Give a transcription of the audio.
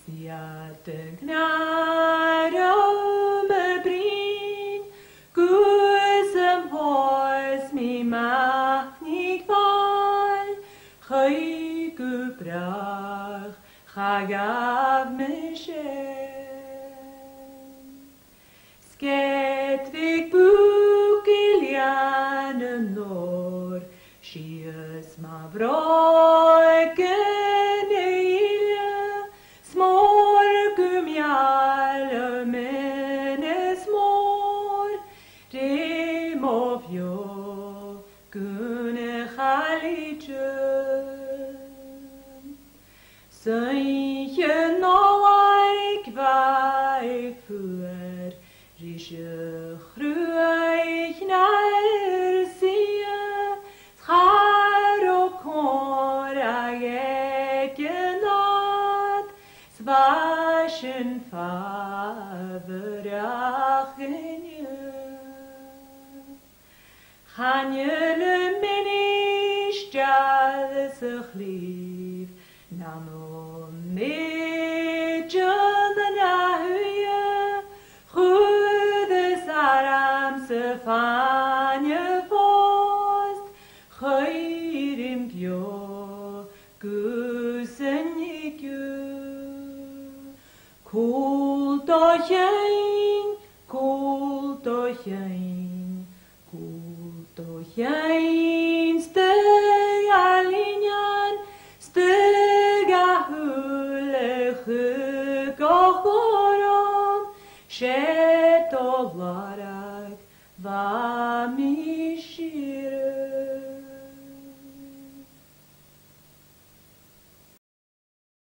Siate gnade om brin, Gusem hos mi machnig val, Chai gubrach, chagav me shem. Sketvig bukiljanem nor, Shias mavroiken Sanje noaik vaik fuer, rische chruaik nair sia, schar o kora gekenat, zwaschen faverach genje. Chanjele minish jale sich lief, namo Fanje post, chayrim pyo, gusen yikyu. Kultochein, stega linjan, stega hulech gochorom, shetovarak,